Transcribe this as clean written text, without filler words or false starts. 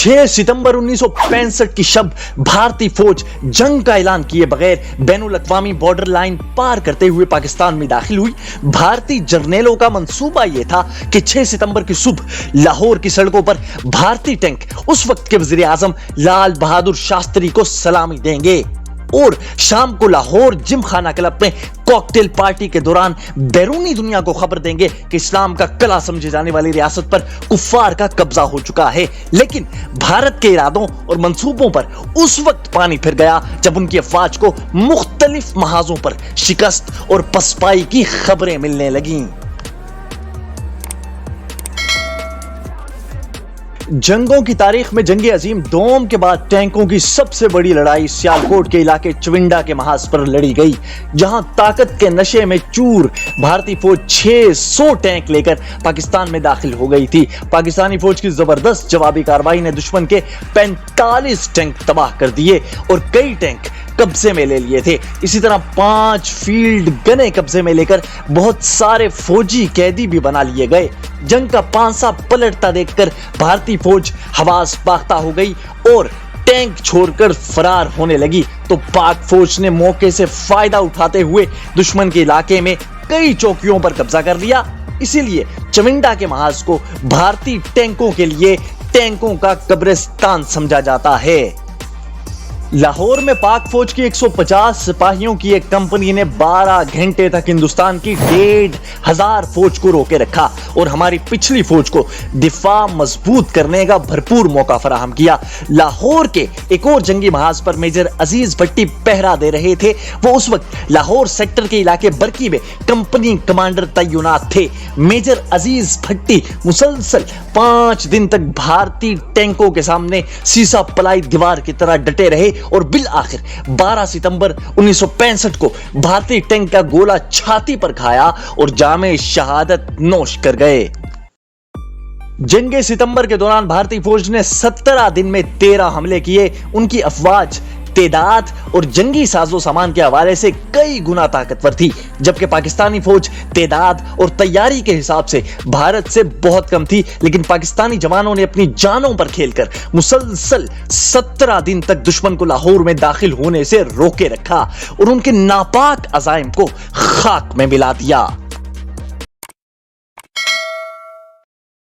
6 सितंबर 1965 की शब भारतीय फौज जंग का ऐलान किए बगैर बैनुल अक़वामी बॉर्डर लाइन पार करते हुए पाकिस्तान में दाखिल हुई। भारतीय जर्नेलों का मंसूबा यह था कि 6 सितंबर की सुबह लाहौर की सड़कों पर भारतीय टैंक उस वक्त के वज़ीर आज़म लाल बहादुर शास्त्री को सलामी देंगे और शाम को लाहौर जिमखाना क्लब में कॉकटेल पार्टी के दौरान बैरूनी दुनिया को खबर देंगे कि इस्लाम का कला समझे जाने वाली रियासत पर कुफ्फार का कब्जा हो चुका है। लेकिन भारत के इरादों और मंसूबों पर उस वक्त पानी फिर गया जब उनकी अफवाज को मुख्तलिफ महाजों पर शिकस्त और पसपाई की खबरें मिलने लगीं। जंगों की तारीख में जंग अजीम दोम के बाद टैंकों की सबसे बड़ी लड़ाई सियालकोट के इलाके चविंडा के महाज पर लड़ी गई, जहां ताकत के नशे में चूर भारतीय फौज 600 टैंक लेकर पाकिस्तान में दाखिल हो गई थी। पाकिस्तानी फौज की जबरदस्त जवाबी कार्रवाई ने दुश्मन के 45 टैंक तबाह कर दिए और कई टैंक कब्जे में ले लिए थे। इसी तरह 5 फील्ड गने कब्जे में लेकर बहुत सारे फौजी कैदी भी बना लिए गए। जंग का पांसा पलटता देखकर भारतीय फौज हवास बाख्ता हो गई और टैंक छोड़कर फरार होने लगी, तो पाक फौज ने मौके से फायदा उठाते हुए दुश्मन के इलाके में कई चौकियों पर कब्जा कर लिया। इसीलिए चविंडा के महाज को भारतीय टैंकों के लिए टैंकों का कब्रिस्तान समझा जाता है। लाहौर में पाक फौज की 150 सिपाहियों की एक कंपनी ने 12 घंटे तक हिंदुस्तान की 1500 फौज को रोके रखा और हमारी पिछली फौज को दिफा मजबूत करने का भरपूर मौका फराहम किया। लाहौर के एक और जंगी महाज पर मेजर अजीज भट्टी पहरा दे रहे थे। वो उस वक्त लाहौर सेक्टर के इलाके बरकी में कंपनी कमांडर तैनात थे। मेजर अजीज भट्टी मुसलसल 5 दिन तक भारतीय टैंकों के सामने सीसा पलाई दीवार की तरह डटे रहे और बिल आखिर 12 सितंबर 1965 को भारतीय टैंक का गोला छाती पर खाया और जामे शहादत नोश कर गए। जंगे सितंबर के दौरान भारतीय फौज ने 17 दिन में 13 हमले किए। उनकी अफवाज, तेदाद और जंगी साजो सामान के हवाले से कई गुना ताकतवर थी, जबकि पाकिस्तानी फौज तेदाद और तैयारी के हिसाब से भारत से बहुत कम थी। लेकिन पाकिस्तानी जवानों ने अपनी जानों पर खेलकर मुसलसल 17 दिन तक दुश्मन को लाहौर में दाखिल होने से रोके रखा और उनके नापाक अज़ाइम को खाक में मिला दिया।